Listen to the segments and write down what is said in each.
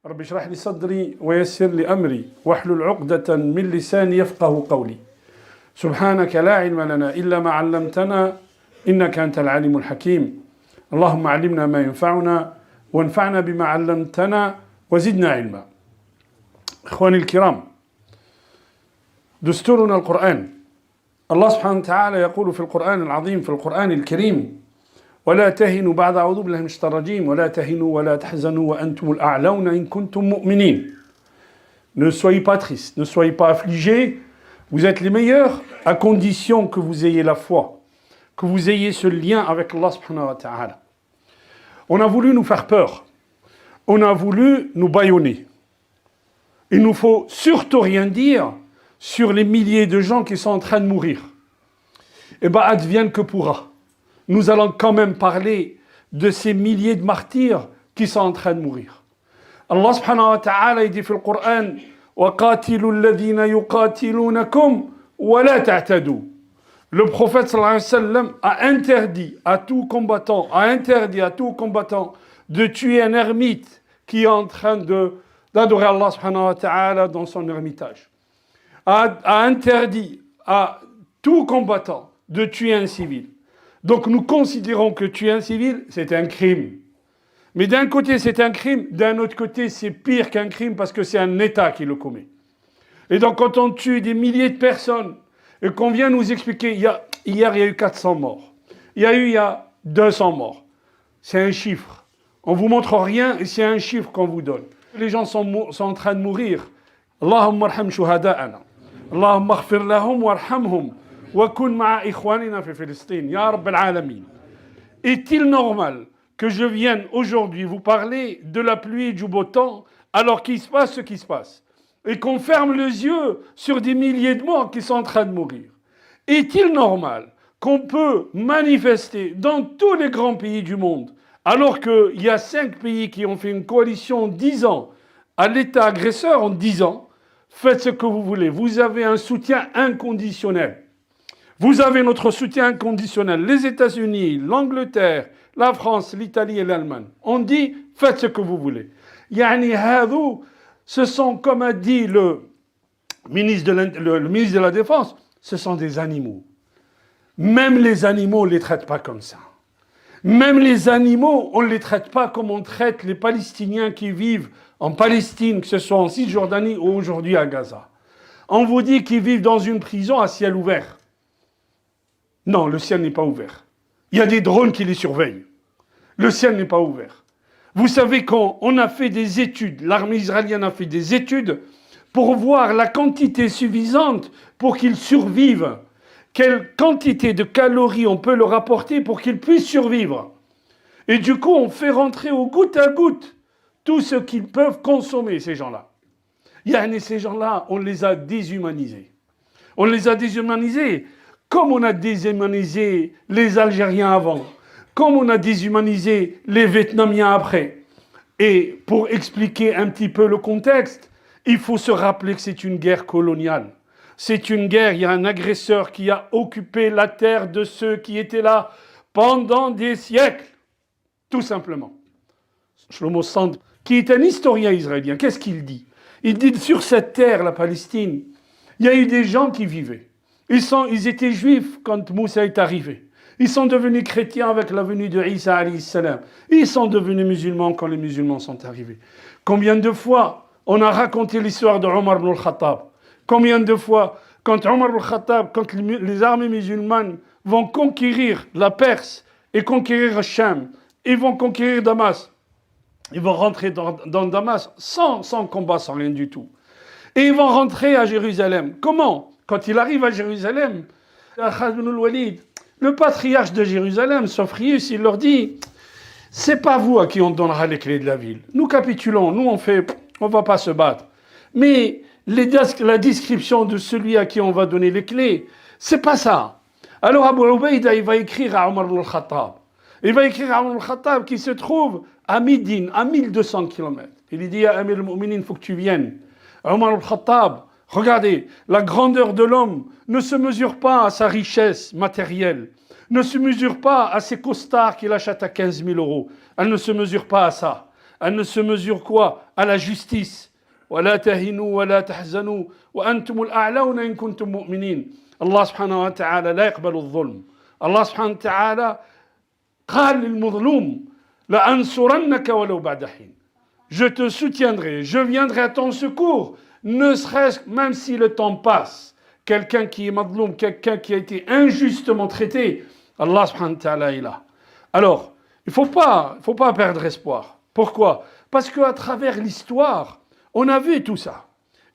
رب اشرح لي صدري ويسر لي أمري واحلل عقدة من لساني يفقه قولي سبحانك لا علم لنا إلا ما علمتنا إنك أنت العليم الحكيم اللهم علمنا ما ينفعنا وانفعنا بما علمتنا وزدنا علما. إخواني الكرام، دستورنا القرآن. الله سبحانه وتعالى يقول في القرآن العظيم، في القرآن الكريم: ولا تهنوا بعد أعوذ بالله من الشيطان الرجيم ولا تهنوا ولا تحزنوا وأنتم الأعلون إن كنتم مؤمنين. Ne soyez pas tristes, ne soyez pas affligés, vous êtes les meilleurs à condition que vous ayez la foi, que vous ayez ce lien avec Allah subhanahu wa ta'ala. On a voulu nous faire peur, on a voulu nous bâillonner. Il nous faut surtout rien dire sur les milliers de gens qui sont en train de mourir. Eh bien, advienne que pourra. Nous allons quand même parler de ces milliers de martyrs qui sont en train de mourir. Allah subhanahu wa ta'ala dit dans le Coran: وَقَاتِلُوا الَّذِينَ يُقَاتِلُونَكُمْ وَلَا تَعْتَدُوا. Le prophète sallallahu alayhi wa sallam a interdit à tout combattant, de tuer un ermite qui est en train d'adorer Allah subhanahu wa ta'ala dans son ermitage. A interdit à tout combattant de tuer un civil. Donc nous considérons que tuer un civil, c'est un crime. Mais d'un côté, c'est un crime, d'un autre côté, c'est pire qu'un crime parce que c'est un État qui le commet. Et donc quand on tue des milliers de personnes et qu'on vient nous expliquer, hier il y a eu 400 morts, il y a 200 morts, c'est un chiffre. On ne vous montre rien et c'est un chiffre qu'on vous donne. Les gens sont en train de mourir. Allahumma arham shuhada'ana. Allahumma aghfir lahum warhamhum. Est-il normal que je vienne aujourd'hui vous parler de la pluie et du beau temps alors qu'il se passe ce qui se passe et qu'on ferme les yeux sur des milliers de morts qui sont en train de mourir? Est-il normal qu'on peut manifester dans tous les grands pays du monde alors qu'il y a 5 pays qui ont fait une coalition en 10 ans à l'État agresseur en 10 ans? Faites ce que vous voulez, vous avez un soutien inconditionnel. Vous avez notre soutien inconditionnel, les États-Unis, l'Angleterre, la France, l'Italie et l'Allemagne. On dit, faites ce que vous voulez. Yani hadou, ce sont, comme a dit le ministre de la Défense, ce sont des animaux. Même les animaux, on ne les traite pas comme ça. Même les animaux, on ne les traite pas comme on traite les Palestiniens qui vivent en Palestine, que ce soit en Cisjordanie ou aujourd'hui à Gaza. On vous dit qu'ils vivent dans une prison à ciel ouvert. Non, le ciel n'est pas ouvert. Il y a des drones qui les surveillent. Le ciel n'est pas ouvert. Vous savez qu'on a fait des études, l'armée israélienne a fait des études pour voir la quantité suffisante pour qu'ils survivent. Quelle quantité de calories on peut leur apporter pour qu'ils puissent survivre. Et du coup, on fait rentrer au goutte à goutte tout ce qu'ils peuvent consommer, ces gens-là. Ces gens-là, on les a déshumanisés. On les a déshumanisés. Comme on a déshumanisé les Algériens avant, comme on a déshumanisé les Vietnamiens après. Et pour expliquer un petit peu le contexte, il faut se rappeler que c'est une guerre coloniale. C'est une guerre, il y a un agresseur qui a occupé la terre de ceux qui étaient là pendant des siècles. Tout simplement. Shlomo Sand, qui est un historien israélien, qu'est-ce qu'il dit? Il dit sur cette terre, la Palestine, il y a eu des gens qui vivaient. Ils étaient juifs quand Moussa est arrivé. Ils sont devenus chrétiens avec la venue de Isa alayhi salam. Ils sont devenus musulmans quand les musulmans sont arrivés. Combien de fois on a raconté l'histoire de Omar ibn al-Khattab? Combien de fois, quand Omar ibn al-Khattab, quand les armées musulmanes vont conquérir la Perse et conquérir Cham, ils vont conquérir Damas. Ils vont rentrer dans Damas sans combat, sans rien du tout. Et ils vont rentrer à Jérusalem. Comment? Quand il arrive à Jérusalem, Khalid ibn al-Walid, le patriarche de Jérusalem, Sophronius, il leur dit: c'est pas vous à qui on donnera les clés de la ville. Nous capitulons, nous on va pas se battre. Mais la description de celui à qui on va donner les clés, c'est pas ça. Alors Abu Ubaïda, il va écrire à Omar ibn al-Khattab. Il va écrire à Omar ibn al-Khattab qui se trouve à Médine, à 1200 km. Il lui dit: Amir al-Mu'minin, il faut que tu viennes. Omar ibn al-Khattab, regardez, la grandeur de l'homme ne se mesure pas à sa richesse matérielle, ne se mesure pas à ses costards qu'il achète à 15 000 euros. Elle ne se mesure pas à ça. elle ne se mesure quoi? À la justice. ولا تهنوا ولا تحزنوا وأنتم الأعلون إن كنتم مؤمنين. Allah subhanahu wa ta'ala لا يقبل الظلم. Allah subhanahu wa ta'ala قال للمظلوم لأنصرنك ولو بعد حين. Je te soutiendrai, je viendrai à ton secours, ne serait-ce même si le temps passe. Quelqu'un qui est madloum, quelqu'un qui a été injustement traité, Allah subhanahu wa ta'ala est là. Alors, il ne faut pas perdre espoir. Pourquoi? Parce qu'à travers l'histoire, on a vu tout ça.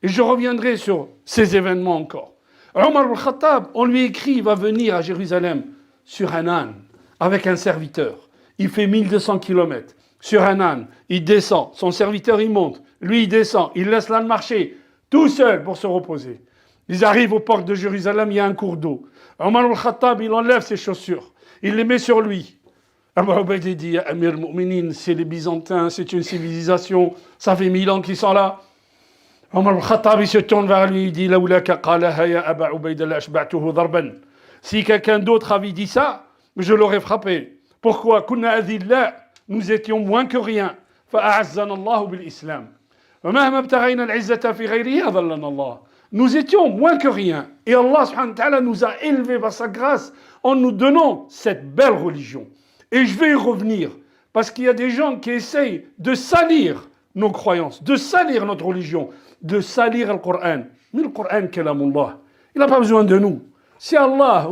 Et je reviendrai sur ces événements encore. Omar al-Khattab, on lui écrit, il va venir à Jérusalem sur un âne, avec un serviteur. Il fait 1200 km. Sur un âne, il descend. Son serviteur, il monte. Lui, il descend. Il laisse l'âne marcher tout seul pour se reposer. Ils arrivent aux portes de Jérusalem, il y a un cours d'eau. Omar al-Khattab, il enlève ses chaussures. Il les met sur lui. Abu Ubayd dit, Amir al-Mu'minin, c'est les Byzantins, c'est une civilisation, ça fait 1000 ans qu'ils sont là. Omar al-Khattab, il se tourne vers lui, il dit, Laoulaka qalaha ya Abu Ubayd la ashba'tuhu darban. Si quelqu'un d'autre avait dit ça, je l'aurais frappé. Pourquoi? Kunna adhilla, nous étions moins que rien. Fa'azzana Allah bil Islam. Wa mahma btaghayna al-izzata fi ghayrihi adallana Allah. Nous étions moins que rien. Et Allah subhanahu wa ta'ala nous a élevés par sa grâce en nous donnant cette belle religion. Et je vais y revenir, parce qu'il y a des gens qui essayent de salir nos croyances, de salir notre religion, de salir le Coran. Mais le Coran, kalamullah, il n'a pas besoin de nous. C'est Allah,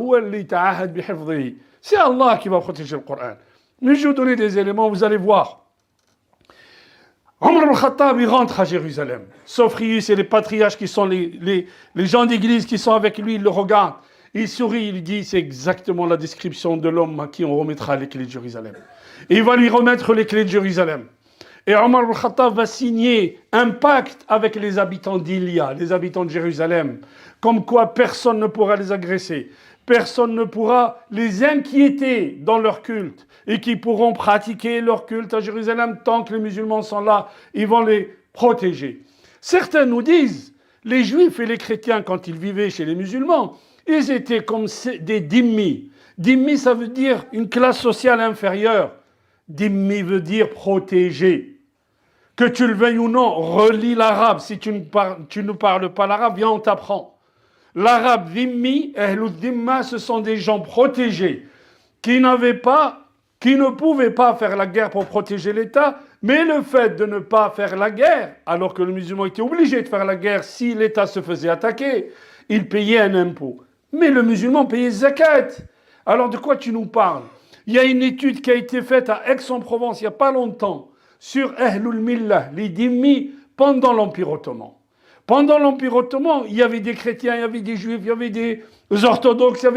c'est Allah qui va protéger le Coran. Mais je vais vous donner des éléments, vous allez voir. Omar al-Khattab, il rentre à Jérusalem. Sophronius et les patriarches qui sont les gens d'église qui sont avec lui, ils le regardent. Il sourit, il dit, c'est exactement la description de l'homme à qui on remettra les clés de Jérusalem. Et il va lui remettre les clés de Jérusalem. Et Omar al-Khattab va signer un pacte avec les habitants d'Ilia, les habitants de Jérusalem, comme quoi personne ne pourra les agresser, personne ne pourra les inquiéter dans leur culte, et qui pourront pratiquer leur culte à Jérusalem tant que les musulmans sont là, ils vont les protéger. Certains nous disent, les juifs et les chrétiens, quand ils vivaient chez les musulmans, ils étaient comme des dhimmi. Dhimmi, ça veut dire une classe sociale inférieure. Dhimmi veut dire protégé. Que tu le veuilles ou non, relis l'arabe. Si tu ne parles pas l'arabe, viens, on t'apprend. L'arabe dhimmi, ahlul dhimma, ce sont des gens protégés qui ne pouvaient pas faire la guerre pour protéger l'État, mais le fait de ne pas faire la guerre, alors que le musulman était obligé de faire la guerre si l'État se faisait attaquer, il payait un impôt. Mais le musulman payait zakat. Alors de quoi tu nous parles? Il y a une étude qui a été faite à Aix-en-Provence il n'y a pas longtemps sur Ahlul Millah, les dhimmi, pendant l'Empire ottoman. Pendant l'Empire ottoman, il y avait des chrétiens, il y avait des juifs, il y avait des orthodoxes,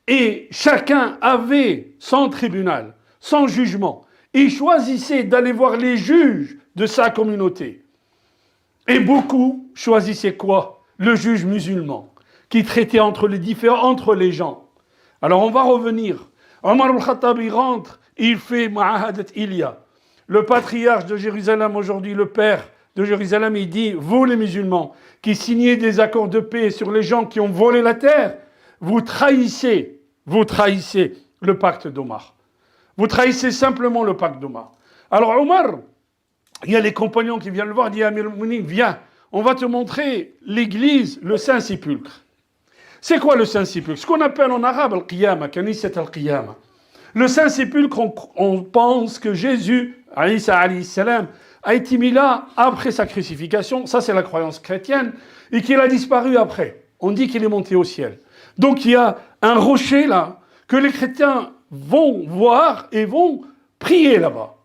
et chacun avait son tribunal, son jugement. Il choisissait d'aller voir les juges de sa communauté. Et beaucoup choisissaient quoi? Le juge musulman, qui traitait entre les gens. Alors on va revenir. Omar al-Khattab, il rentre, il fait Ma'ahadat Ilia. Le patriarche de Jérusalem aujourd'hui, le père de Jérusalem, il dit, vous les musulmans, qui signez des accords de paix sur les gens qui ont volé la terre, vous trahissez le pacte d'Omar. Vous trahissez simplement le pacte d'Omar. Alors Omar, il y a les compagnons qui viennent le voir, il dit, Amir al-Mu'minin, viens, on va te montrer l'église, le Saint-Sépulcre. C'est quoi le Saint-Sépulcre? Ce qu'on appelle en arabe al-Qiyama, Kanisat al-Qiyama. Le Saint-Sépulcre, on pense que Jésus, Isa alayhi salam, a été mis là après sa crucifixion, ça c'est la croyance chrétienne, et qu'il a disparu après. On dit qu'il est monté au ciel. Donc il y a un rocher là, que les chrétiens vont voir et vont prier là-bas.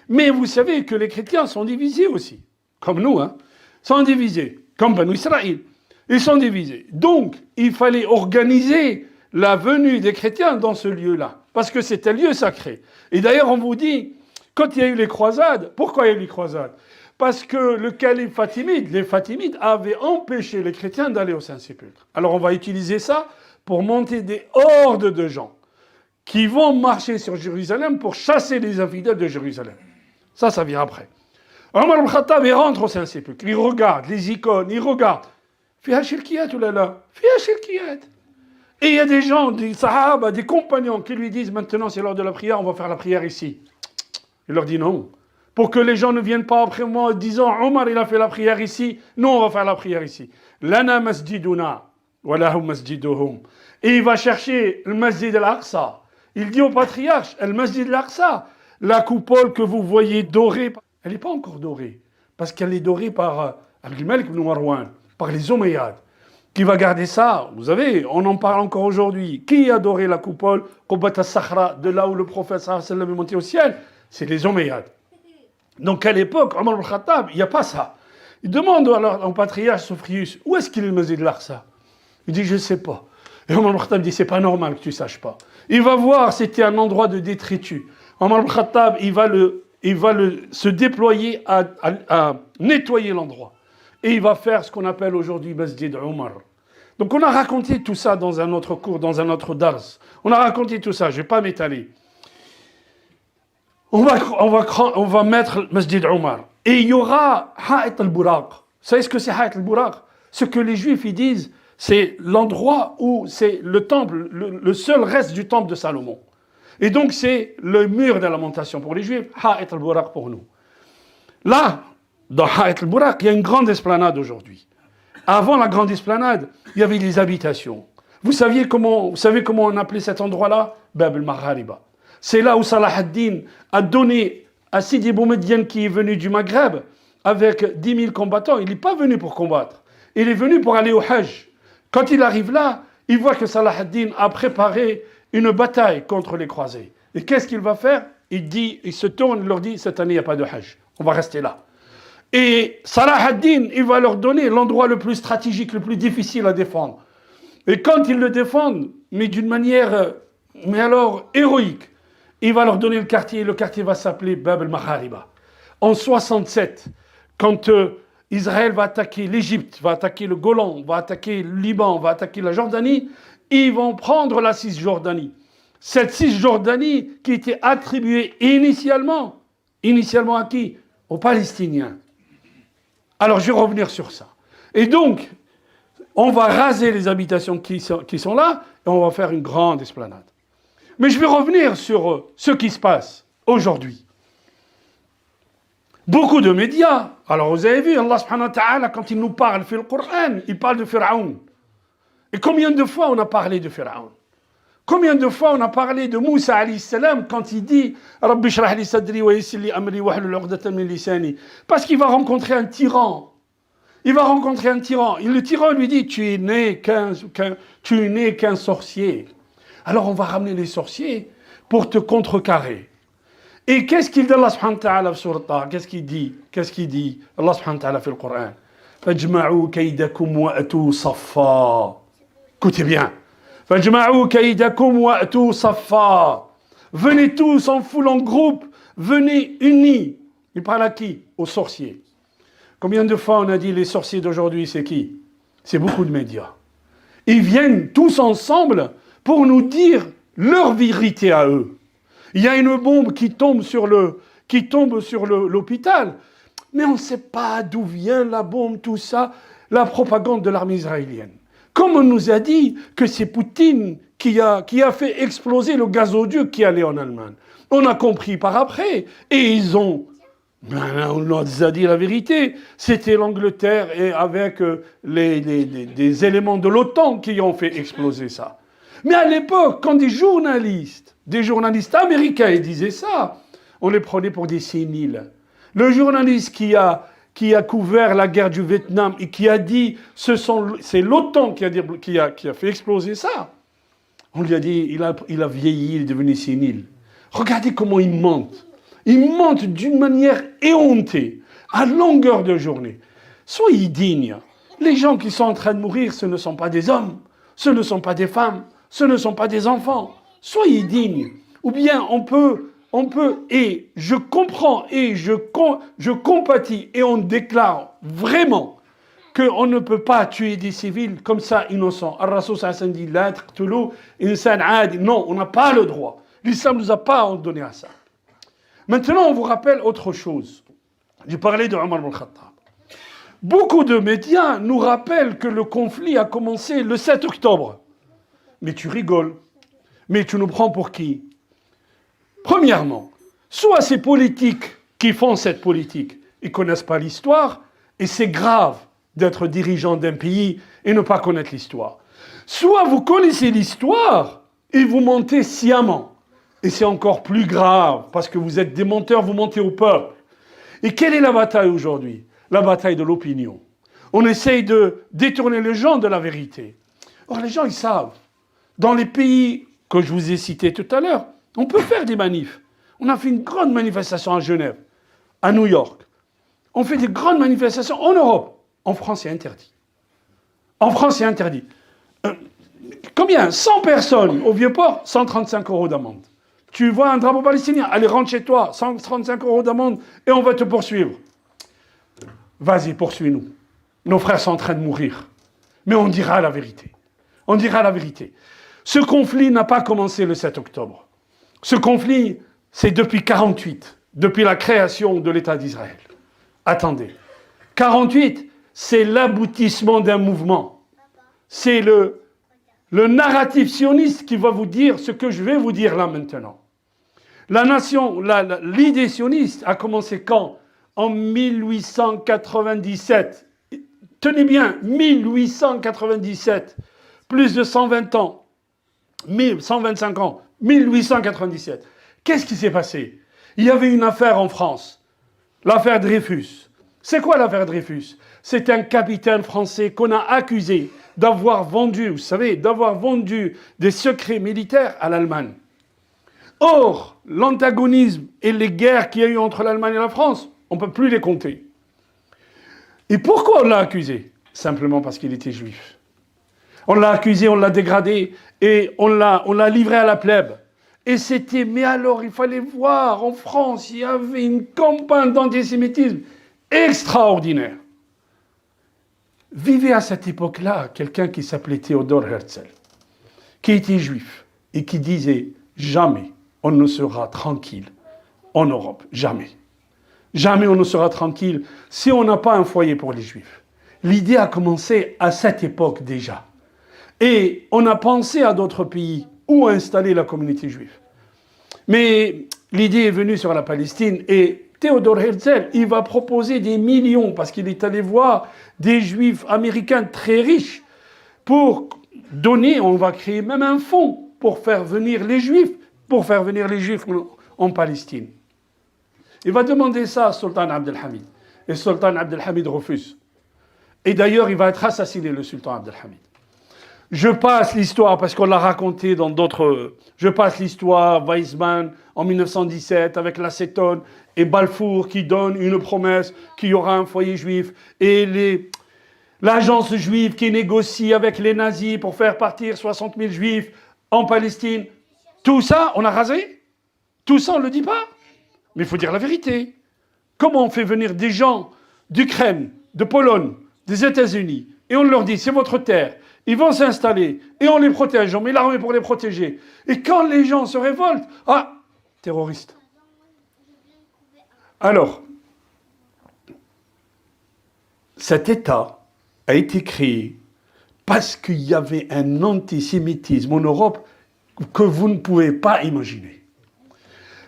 Mais vous savez que les chrétiens sont divisés aussi, comme nous, sont divisés, comme Banu Israël. Ils sont divisés. Donc, il fallait organiser la venue des chrétiens dans ce lieu-là, parce que c'est un lieu sacré. Et d'ailleurs, on vous dit, quand il y a eu les croisades, pourquoi il y a eu les croisades? Parce que le calife fatimide, les Fatimides, avaient empêché les chrétiens d'aller au Saint-Sépulcre. Alors, on va utiliser ça pour monter des hordes de gens qui vont marcher sur Jérusalem pour chasser les infidèles de Jérusalem. Ça vient après. Omar al-Khattab, il rentre au Saint-Sépulcre, il regarde les icônes, il regarde. Fiha shirkiyat ou là là, fiha shirkiyat. Et il y a des gens, des sahaba, des compagnons qui lui disent, maintenant c'est l'heure de la prière, on va faire la prière ici. Il leur dit non, pour que les gens ne viennent pas après moi en disant Omar il a fait la prière ici, nous on va faire la prière ici. Lana masjiduna, wa lahum masjiduhum. Et il va chercher le masjid al-Aqsa. Il dit au patriarche, le masjid al-Aqsa, la coupole que vous voyez dorée, elle n'est pas encore dorée, parce qu'elle est dorée par Abdul-Malik ibn Marwan, par les Omeyyades. Qui va garder ça? Vous savez, on en parle encore aujourd'hui. Qui a doré la coupole, Qubat al-Sakhra, de là où le prophète sallallahu alayhi wa sallam est monté au ciel? C'est les Omeyyades. Donc à l'époque, Omar ibn Khattab, il n'y a pas ça. Il demande alors au patriarche Sophronius, où est-ce qu'il est le masjid al-Aqsa? Il dit, je ne sais pas. Et Omar ibn Khattab dit, c'est pas normal que tu ne saches pas. Il va voir, c'était un endroit de détritus. Omar ibn Khattab, il va se déployer à nettoyer l'endroit. Et il va faire ce qu'on appelle aujourd'hui Masjid Omar. Donc on a raconté tout ça dans un autre cours, dans un autre dars. On a raconté tout ça, je ne vais pas m'étaler. On va mettre Masjid Omar. Et il y aura Ha'it al-Buraq. Vous savez ce que c'est Ha'it al-Buraq? Ce que les Juifs ils disent, c'est l'endroit où c'est le temple, le seul reste du temple de Salomon. Et donc c'est le mur de lamentation pour les Juifs, Ha'it al-Buraq pour nous. Là, dans Ha'it al-Buraq, il y a une grande esplanade aujourd'hui. Avant la grande esplanade, il y avait des habitations. Vous savez comment on appelait cet endroit-là? Bab al-Maghariba. C'est là où Salah ad-Din a donné à Sidi Boumediene qui est venu du Maghreb avec 10 000 combattants. Il n'est pas venu pour combattre. Il est venu pour aller au Hajj. Quand il arrive là, il voit que Salah ad-Din a préparé une bataille contre les croisés. Et qu'est-ce qu'il va faire? Il se tourne, il leur dit, cette année, il n'y a pas de Hajj. On va rester là. Et Salah ad-Din, il va leur donner l'endroit le plus stratégique, le plus difficile à défendre. Et quand ils le défendent, mais d'une manière, mais alors héroïque, il va leur donner le quartier va s'appeler Bab al-Maghariba. En 67, quand Israël va attaquer l'Égypte, va attaquer le Golan, va attaquer le Liban, va attaquer la Jordanie, ils vont prendre la Cisjordanie. Cette Cisjordanie qui était attribuée initialement à qui? Aux Palestiniens. Alors je vais revenir sur ça. Et donc, on va raser les habitations qui sont là et on va faire une grande esplanade. Mais je vais revenir sur ce qui se passe aujourd'hui. Beaucoup de médias, alors vous avez vu, Allah subhanahu wa ta'ala, quand il nous parle, fait le Coran, il parle de Pharaon. Et combien de fois on a parlé de Pharaon? Combien de fois on a parlé de Moussa alayhi salam quand il dit Rabbi shrah li sadri wa yassir li amri wahlul 'uqdatan min lisani? Parce qu'il va rencontrer un tyran. Il va rencontrer un tyran. Et le tyran lui dit tu es né qu'un sorcier. Alors on va ramener les sorciers pour te contrecarrer. Et qu'est-ce qu'il dit Allah subhanahu wa ta'ala sur Taha? Qu'est-ce qu'il dit Allah subhanahu wa ta'ala fait le Coran. Fajma'u kaydakum wa atu saffa. Écoutez bien. Fajma'u kaydakum wa atu saffa. Venez tous en foule, en groupe, venez unis. Il parle à qui? Aux sorciers. Combien de fois on a dit les sorciers d'aujourd'hui, c'est qui? C'est beaucoup de médias. Ils viennent tous ensemble pour nous dire leur vérité à eux. Il y a une bombe qui tombe sur l'hôpital, mais on ne sait pas d'où vient la bombe, tout ça, la propagande de l'armée israélienne. Comme on nous a dit que c'est Poutine qui a fait exploser le gazoduc qui allait en Allemagne. On a compris par après, et on nous a dit la vérité, c'était l'Angleterre et avec des éléments de l'OTAN qui ont fait exploser ça. Mais à l'époque, quand des journalistes américains disaient ça, on les prenait pour des séniles. Le journaliste qui a couvert la guerre du Vietnam et qui a dit c'est l'OTAN qui a fait exploser ça, on lui a dit il a vieilli, il est devenu sénile. Regardez comment il mente. Il mente d'une manière éhontée, à longueur de journée. Soyez dignes. Les gens qui sont en train de mourir, ce ne sont pas des hommes, ce ne sont pas des femmes, ce ne sont pas des enfants. Soyez dignes. Ou bien on peut, et je comprends, et je compatis, et on déclare vraiment qu'on ne peut pas tuer des civils comme ça, innocents. Ar-Rasoul sallallahu alayhi wa sallam dit, la taqtulu insan adi. Non, on n'a pas le droit. L'islam ne nous a pas donné à ça. Maintenant, on vous rappelle autre chose. J'ai parlé de Omar ibn Khattab. Beaucoup de médias nous rappellent que le conflit a commencé le 7 octobre. Mais tu rigoles. Mais tu nous prends pour qui? Premièrement, soit c'est politique qui font cette politique. Ils ne connaissent pas l'histoire, et c'est grave d'être dirigeant d'un pays et ne pas connaître l'histoire. Soit vous connaissez l'histoire et vous mentez sciemment. Et c'est encore plus grave, parce que vous êtes des menteurs, vous mentez au peuple. Et quelle est la bataille aujourd'hui? La bataille de l'opinion. On essaye de détourner les gens de la vérité. Or, les gens, ils savent. Dans les pays que je vous ai cités tout à l'heure, on peut faire des manifs. On a fait une grande manifestation à Genève, à New York. On fait des grandes manifestations en Europe. En France, c'est interdit. En France, c'est interdit. Combien? 100 personnes au Vieux-Port, 135 € d'amende. Tu vois un drapeau palestinien, allez, rentre chez toi, 135 € d'amende et on va te poursuivre. Vas-y, poursuis-nous. Nos frères sont en train de mourir. Mais on dira la vérité. On dira la vérité. Ce conflit n'a pas commencé le 7 octobre. Ce conflit, c'est depuis 48, depuis la création de l'État d'Israël. Attendez. 48, c'est l'aboutissement d'un mouvement. C'est le narratif sioniste qui va vous dire ce que je vais vous dire là maintenant. La nation, l'idée sioniste a commencé quand? En 1897. Tenez bien, 1897. Plus de 120 ans. 125 ans. 1897. Qu'est-ce qui s'est passé? Il y avait une affaire en France. L'affaire Dreyfus. C'est quoi l'affaire Dreyfus? C'est un capitaine français qu'on a accusé d'avoir vendu, vous savez, d'avoir vendu des secrets militaires à l'Allemagne. Or, l'antagonisme et les guerres qu'il y a eu entre l'Allemagne et la France, on ne peut plus les compter. Et pourquoi on l'a accusé? Simplement parce qu'il était juif. On l'a accusé, on l'a dégradé et on l'a livré à la plèbe. Et c'était, mais alors il fallait voir, en France, il y avait une campagne d'antisémitisme extraordinaire. Vivait à cette époque-là quelqu'un qui s'appelait Theodor Herzl, qui était juif et qui disait « Jamais on ne sera tranquille en Europe, jamais. Jamais on ne sera tranquille si on n'a pas un foyer pour les juifs. » L'idée a commencé à cette époque déjà. Et on a pensé à d'autres pays où installer la communauté juive. Mais l'idée est venue sur la Palestine et Theodor Herzl, il va proposer des millions, parce qu'il est allé voir des juifs américains très riches, pour donner, on va créer même un fonds pour faire venir les juifs, en Palestine. Il va demander ça à Sultan Abdelhamid. Et Sultan Abdelhamid refuse. Et d'ailleurs, il va être assassiné, le Sultan Abdelhamid. Je passe l'histoire, parce qu'on l'a raconté dans d'autres... Je passe l'histoire, Weizmann, en 1917, avec l'acétone, et Balfour qui donne une promesse qu'il y aura un foyer juif, et l'agence juive qui négocie avec les nazis pour faire partir 60 000 juifs en Palestine. Tout ça, on a rasé? Tout ça, on ne le dit pas? Mais il faut dire la vérité. Comment on fait venir des gens d'Ukraine, de Pologne, des États-Unis, et on leur dit, c'est votre terre, ils vont s'installer, et on les protège, on met l'armée pour les protéger. Et quand les gens se révoltent, ah, terroristes. Alors, cet État a été créé parce qu'il y avait un antisémitisme en Europe que vous ne pouvez pas imaginer.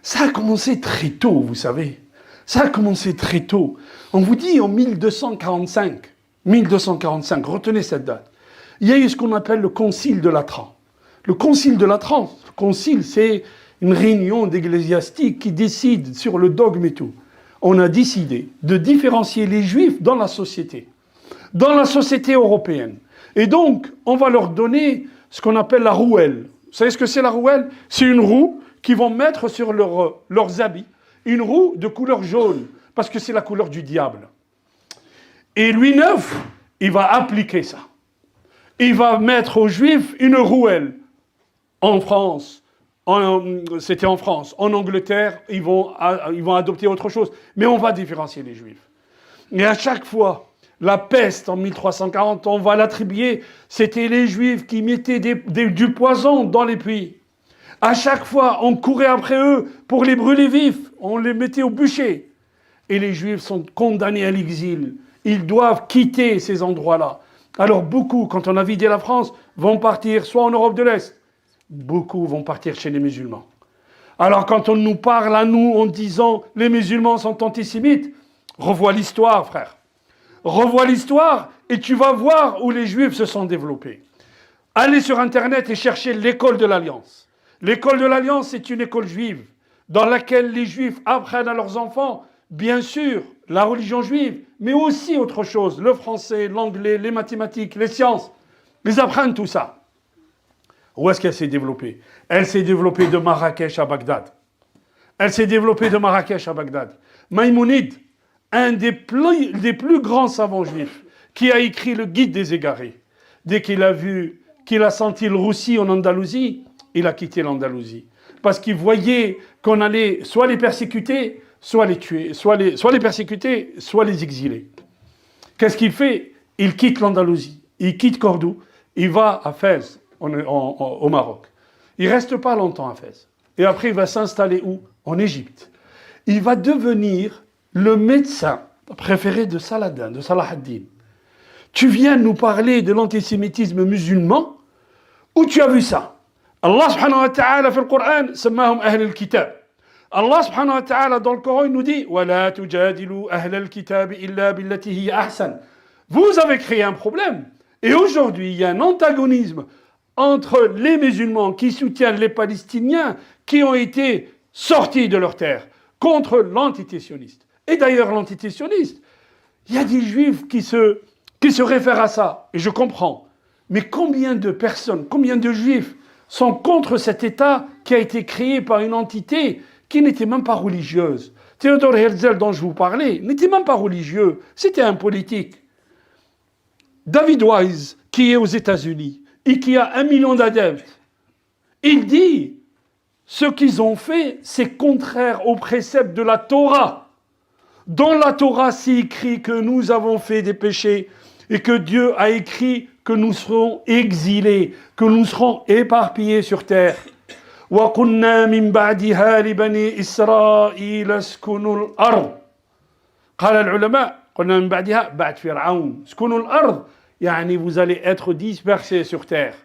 Ça a commencé très tôt, vous savez. Ça a commencé très tôt. On vous dit en 1245, retenez cette date. Il y a eu ce qu'on appelle le Concile de Latran. Le Concile de Latran, c'est une réunion d'ecclésiastiques qui décide sur le dogme et tout. On a décidé de différencier les juifs dans la société européenne. Et donc, on va leur donner ce qu'on appelle la rouelle. Vous savez ce que c'est la rouelle? C'est une roue qu'ils vont mettre sur leurs habits. Une roue de couleur jaune, parce que c'est la couleur du diable. Et Louis IX, il va appliquer ça. Il va mettre aux Juifs une rouelle. En France, c'était en France. En Angleterre, ils vont adopter autre chose. Mais on va différencier les Juifs. Et à chaque fois, la peste en 1340, on va l'attribuer. C'était les Juifs qui mettaient du poison dans les puits. À chaque fois, on courait après eux pour les brûler vifs. On les mettait au bûcher. Et les Juifs sont condamnés à l'exil. Ils doivent quitter ces endroits-là. Alors beaucoup, quand on a vidé la France, vont partir soit en Europe de l'Est. Beaucoup vont partir chez les musulmans. Alors quand on nous parle à nous en disant les musulmans sont antisémites, revois l'histoire, frère. Revois l'histoire et tu vas voir où les juifs se sont développés. Allez sur Internet et cherchez l'école de l'Alliance. L'école de l'Alliance, c'est une école juive dans laquelle les juifs apprennent à leurs enfants, bien sûr, la religion juive, mais aussi autre chose, le français, l'anglais, les mathématiques, les sciences. Ils apprennent tout ça. Où est-ce qu'elle s'est développée? Elle s'est développée de Marrakech à Bagdad. Elle s'est développée de Marrakech à Bagdad. Maïmonide, un des plus grands savants juifs, qui a écrit le Guide des égarés, dès qu'il a senti le roussi en Andalousie, il a quitté l'Andalousie. Parce qu'il voyait qu'on allait soit les persécuter, soit les tuer, soit les persécuter, soit les exiler. Qu'est-ce qu'il fait? Il quitte l'Andalousie, il quitte Cordoue, il va à Fès, au Maroc. Il ne reste pas longtemps à Fès. Et après, il va s'installer où? En Égypte. Il va devenir le médecin préféré de Saladin, de Salah ad-Din. Tu viens nous parler de l'antisémitisme musulman? Où tu as vu ça? Allah subhanahu wa ta'ala في القرآن سماهم أهل الكتاب. Allah subhanahu wa ta'ala dans le Coran il nous dit وَلَا تُجَادِلُوا أَهْلَ الْكِتَابِ إِلَّا بِالَّتِي هِيَ أَحْسَنُ. Vous avez créé un problème. Et aujourd'hui, il y a un antagonisme entre les musulmans qui soutiennent les Palestiniens qui ont été sortis de leur terre contre l'antité-sioniste. Et d'ailleurs, l'antité-sioniste, il y a des juifs qui se réfèrent à ça. Et je comprends. Mais combien de personnes, combien de juifs sont contre cet État qui a été créé par une entité qui n'était même pas religieuse? Theodor Herzl, dont je vous parlais, n'était même pas religieux. C'était un politique. David Wise, qui est aux États-Unis et qui a 1 million d'adeptes, il dit ce qu'ils ont fait, c'est contraire aux préceptes de la Torah. Dans la Torah, c'est écrit que nous avons fait des péchés et que Dieu a écrit que nous serons exilés, que nous serons éparpillés sur terre. وَقُلْنَا مِنْ بَعْدِهَا لِبَنِي إِسْرَائِيلَ اسْكُنُوا الْأَرْضَ. قال العلماء قلنا من بعدها بعد فرعون اسكنوا الأرض يعني vous allez être dispersés sur terre.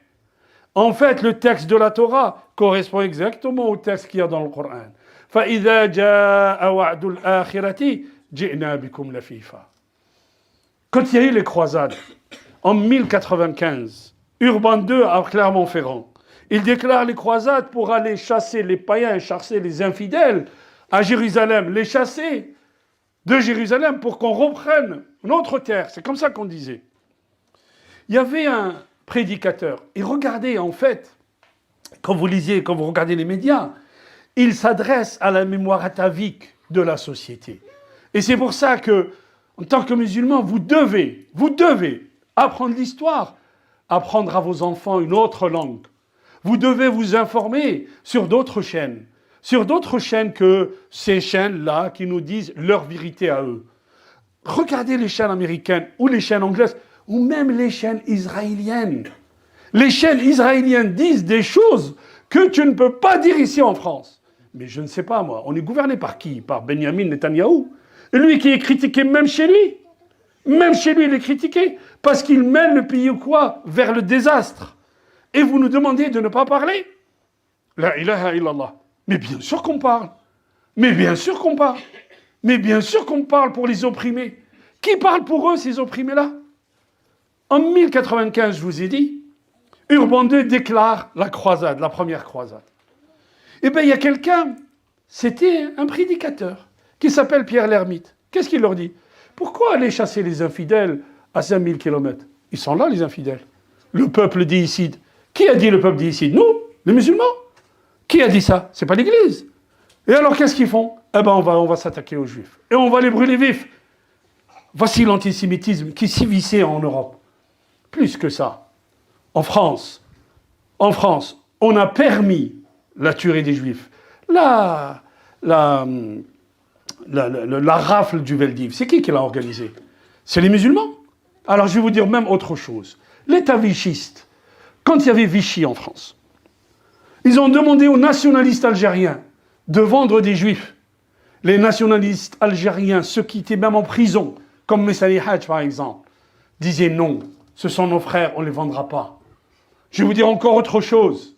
En fait, le texte de la Torah correspond exactement au texte qu'il y a dans le Coran. فَإِذَا جَاءَ وَعْدُ الْآخِرَةِ جِئْنَا بِكُمْ لَفِيفًا. Quand il y a eu les croisades, en 1095, Urbain II à Clermont-Ferrand, il déclare les croisades pour aller chasser les païens, chasser les infidèles à Jérusalem, les chasser de Jérusalem pour qu'on reprenne notre terre. C'est comme ça qu'on disait. Il y avait un prédicateur. Et regardez, en fait, quand vous lisez, quand vous regardez les médias, il s'adresse à la mémoire atavique de la société. Et c'est pour ça que, en tant que musulman, vous devez apprendre l'histoire, apprendre à vos enfants une autre langue. Vous devez vous informer sur d'autres chaînes que ces chaînes-là qui nous disent leur vérité à eux. Regardez les chaînes américaines ou les chaînes anglaises ou même les chaînes israéliennes. Les chaînes israéliennes disent des choses que tu ne peux pas dire ici en France. Mais je ne sais pas, moi, on est gouverné par qui? Par Benjamin Netanyahou. Et lui qui est critiqué même chez lui. Même chez lui, il est critiqué. Parce qu'il mène le pays quoi? Vers le désastre. Et vous nous demandez de ne pas parler? La ilaha illallah. Mais bien sûr qu'on parle. Mais bien sûr qu'on parle. Mais bien sûr qu'on parle pour les opprimés. Qui parle pour eux, ces opprimés-là? En 1095, je vous ai dit, Urbain II déclare la croisade, la première croisade. Eh bien, il y a quelqu'un, c'était un prédicateur, qui s'appelle Pierre l'Ermite. Qu'est-ce qu'il leur dit? Pourquoi aller chasser les infidèles à 5000 km? Ils sont là, les infidèles. Le peuple déicide. Qui a dit le peuple déicide? Nous, les musulmans. Qui a dit ça? C'est pas l'Église. Et alors, qu'est-ce qu'ils font? Eh bien, on va s'attaquer aux Juifs. Et on va les brûler vifs. Voici l'antisémitisme qui sévissait en Europe. Plus que ça. En France, on a permis la tuerie des Juifs. La rafle du Veldiv, c'est qui l'a organisée? C'est les musulmans. Alors, je vais vous dire même autre chose. L'État vichiste, quand il y avait Vichy en France, ils ont demandé aux nationalistes algériens de vendre des Juifs. Les nationalistes algériens, ceux qui étaient même en prison, comme Messali Hadj par exemple, disaient non, ce sont nos frères, on ne les vendra pas. Je vais vous dire encore autre chose.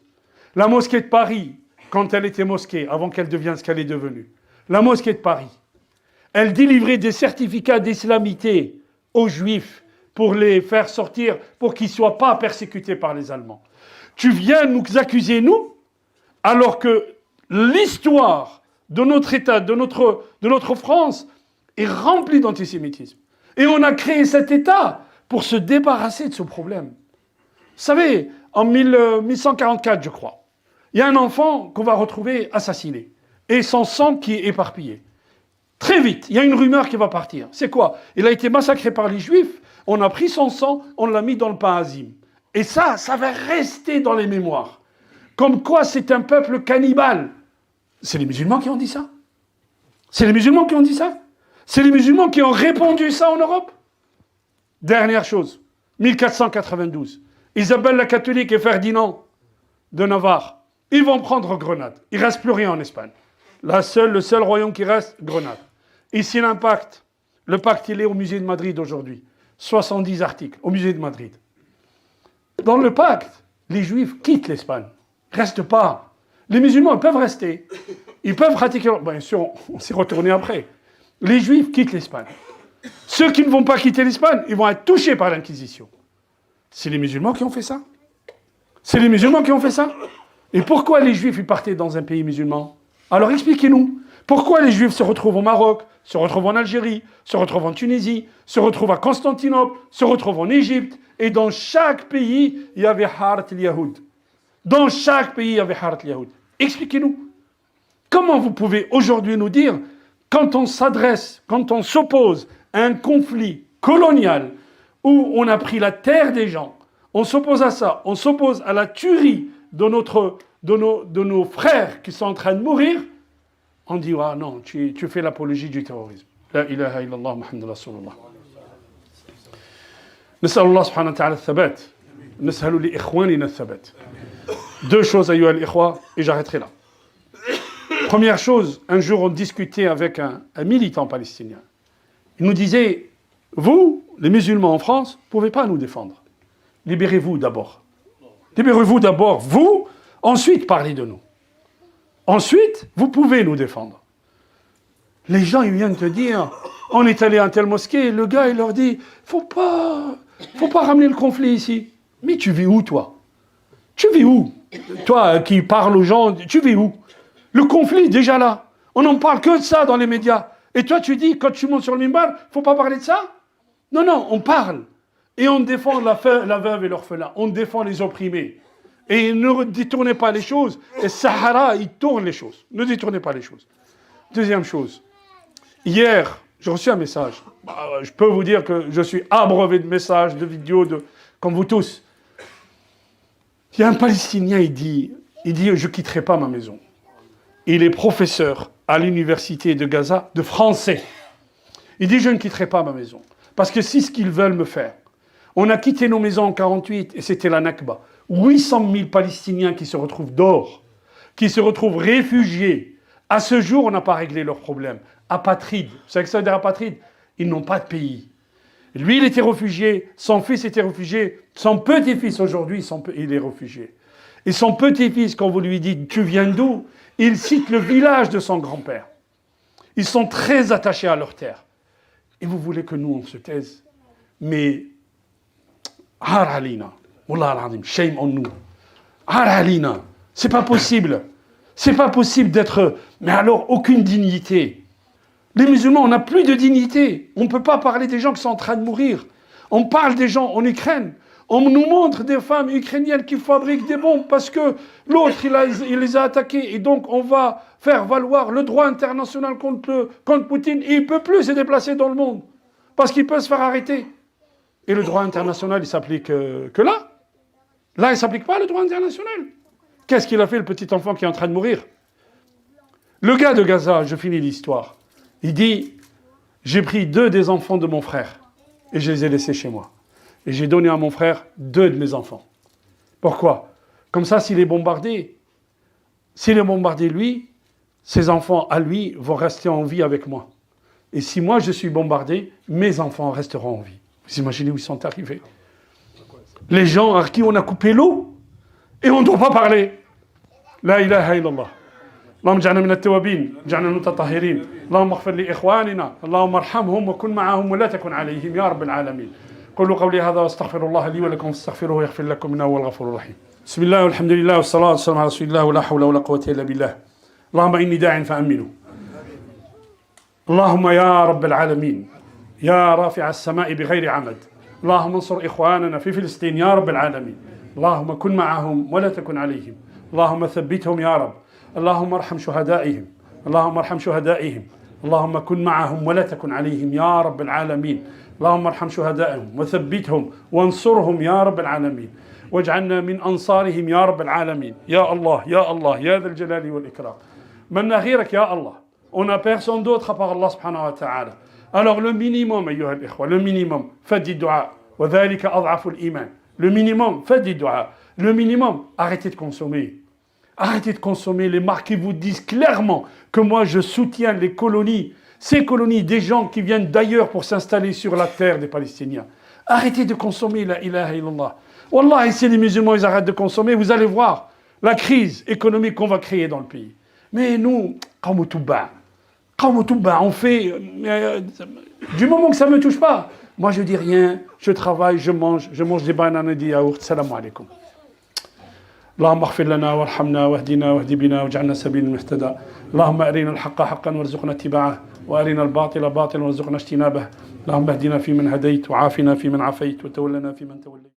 La mosquée de Paris, quand elle était mosquée, avant qu'elle devienne ce qu'elle est devenue, la mosquée de Paris, elle délivrait des certificats d'islamité aux juifs pour les faire sortir, pour qu'ils ne soient pas persécutés par les Allemands. Tu viens nous accuser, nous, alors que l'histoire de notre État, de notre France, est remplie d'antisémitisme. Et on a créé cet État pour se débarrasser de ce problème. Vous savez, en 1144, je crois, il y a un enfant qu'on va retrouver assassiné, et son sang qui est éparpillé. Très vite, il y a une rumeur qui va partir. C'est quoi? Il a été massacré par les Juifs, on a pris son sang, on l'a mis dans le pain azim. Et ça va rester dans les mémoires. Comme quoi c'est un peuple cannibale. C'est les musulmans qui ont dit ça. C'est les musulmans qui ont dit ça. C'est les musulmans qui ont répandu ça en Europe. Dernière chose, 1492. Isabelle la catholique et Ferdinand de Navarre, ils vont prendre Grenade. Il ne reste plus rien en Espagne. Le seul royaume qui reste, Grenade. Ici l'impact. Le pacte, il est au musée de Madrid aujourd'hui. 70 articles au musée de Madrid. Dans le pacte, les juifs quittent l'Espagne. Ils ne restent pas. Les musulmans, ils peuvent rester. Ils peuvent pratiquer... Bien sûr, on s'est retourné après. Les juifs quittent l'Espagne. Ceux qui ne vont pas quitter l'Espagne, ils vont être touchés par l'Inquisition. C'est les musulmans qui ont fait ça. C'est les musulmans qui ont fait ça. Et pourquoi les juifs, ils partaient dans un pays musulman? Alors expliquez-nous. Pourquoi les juifs se retrouvent au Maroc, se retrouvent en Algérie, se retrouvent en Tunisie, se retrouvent à Constantinople, se retrouvent en Égypte, et dans chaque pays, il y avait Harat al-Yahoud. Dans chaque pays, il y avait Harat al-Yahoud. Expliquez-nous. Comment vous pouvez aujourd'hui nous dire, quand on s'adresse, quand on s'oppose à un conflit colonial, où on a pris la terre des gens, on s'oppose à ça, on s'oppose à la tuerie de nos frères qui sont en train de mourir, on dit, ah non, tu fais l'apologie du terrorisme. La ilaha illallah, Muhammad Rasulullah. نسأل الله سبحانه وتعالى الثبات نسأل لإخواننا الثبات. Deux choses, ayyuha al-ikhwa, et j'arrêterai là. Première chose, un jour on discutait avec un militant palestinien. Il nous disait, vous, les musulmans en France, vous ne pouvez pas nous défendre. Libérez-vous d'abord. Libérez-vous d'abord, vous, ensuite parlez de nous. Ensuite, vous pouvez nous défendre. Les gens, ils viennent te dire, on est allé à un tel mosquée, le gars, il leur dit, faut pas ramener le conflit ici. Mais tu vis où, toi? Tu vis où? Toi qui parles aux gens, tu vis où? Le conflit, déjà là. On n'en parle que de ça dans les médias. Et toi, tu dis, quand tu montes sur le mimbar, faut pas parler de ça? Non, non, on parle. Et on défend la veuve et l'orphelin. On défend les opprimés. Et ne détournez pas les choses. Et Sahara, il tourne les choses. Ne détournez pas les choses. Deuxième chose. Hier, j'ai reçu un message. Je peux vous dire que je suis abreuvé de messages, de vidéos, comme vous tous. Il y a un Palestinien, il dit, je ne quitterai pas ma maison. Il est professeur à l'université de Gaza de français. Il dit, je ne quitterai pas ma maison. Parce que c'est ce qu'ils veulent me faire. On a quitté nos maisons en 1948 et c'était la Nakba. 800 000 Palestiniens qui se retrouvent dehors, qui se retrouvent réfugiés. À ce jour, on n'a pas réglé leurs problèmes. Apatrides. Vous savez que ça veut dire apatrides? Ils n'ont pas de pays. Lui, il était réfugié, son fils était réfugié, son petit-fils aujourd'hui, il est réfugié. Et son petit-fils, quand vous lui dites « tu viens d'où ?», il cite le village de son grand-père. Ils sont très attachés à leur terre. Et vous voulez que nous, on se taise? Mais, har alina, wallah al-azim, shame on nous. Har alina, c'est pas possible. C'est pas possible d'être, mais alors, aucune dignité. Les musulmans, on n'a plus de dignité. On ne peut pas parler des gens qui sont en train de mourir. On parle des gens en Ukraine. On nous montre des femmes ukrainiennes qui fabriquent des bombes parce que l'autre, il les a attaquées. Et donc, on va faire valoir le droit international contre Poutine. Et il ne peut plus se déplacer dans le monde parce qu'il peut se faire arrêter. Et le droit international, il s'applique que là. Là, il ne s'applique pas le droit international. Qu'est-ce qu'il a fait, le petit enfant qui est en train de mourir? Le gars de Gaza, je finis l'histoire. Il dit, j'ai pris 2 des enfants de mon frère et je les ai laissés chez moi. Et j'ai donné à mon frère 2 de mes enfants. Pourquoi? Comme ça, s'il est bombardé lui, ses enfants à lui vont rester en vie avec moi. Et si moi je suis bombardé, mes enfants resteront en vie. Vous imaginez où ils sont arrivés? Les gens à qui on a coupé l'eau et on ne doit pas parler. La ilaha illallah. اللهم اجعلنا من التوابين، اجعلنا من المتطهرين. اللهم اغفر لإخواننا، اللهم ارحمهم وكن معهم ولا تكن عليهم يا رب العالمين. قولوا قولي هذا واستغفر الله لي ولكم فاستغفروه يغفر لكم إنه هو الغفور الرحيم. بسم الله والحمد لله والصلاة والسلام على رسول الله ولا حول ولا قوة إلا بالله. اللهم إني داع فأمنوا. اللهم يا رب العالمين يا رافع السماء بغير عمد، اللهم انصر إخواننا في فلسطين يا رب العالمين. اللهم كن معهم ولا تكن عليهم، اللهم ثبتهم يا رب، اللهم ارحم شهدائهم، اللهم ارحم شهدائهم، اللهم كن معهم ولا تكن عليهم يا رب العالمين. اللهم ارحم شهدائهم وثبتهم وانصرهم يا رب العالمين، واجعلنا من أنصارهم يا رب العالمين. يا الله يا الله يا ذا الجلال والإكرام. من غيرك يا الله. On n'a personne d'autre à part Allah subhanahu wa ta'ala. Alors le minimum, أيها الإخوة, le minimum, faites du dua. وذلك أضعف الإيمان. Le minimum, faites du dua. Le minimum, arrêtez de consommer. Arrêtez de consommer. Les marques vous disent clairement que moi je soutiens les colonies, ces colonies, des gens qui viennent d'ailleurs pour s'installer sur la terre des Palestiniens. Arrêtez de consommer la ilaha illallah. Wallah, si les musulmans ils arrêtent de consommer, vous allez voir la crise économique qu'on va créer dans le pays. Mais nous, on fait... du moment que ça ne me touche pas, moi je dis rien, je travaille, je mange des bananes et des yaourts. Salam alaikum. اللهم اغفر لنا وارحمنا واهدنا واهد بنا واجعلنا سبيل المهتدى. اللهم أرنا الحق حقا وارزقنا اتباعه وأرنا الباطل باطلا وارزقنا اجتنابه. اللهم اهدنا فيمن هديت وعافنا فيمن عافيت وتولنا فيمن توليت.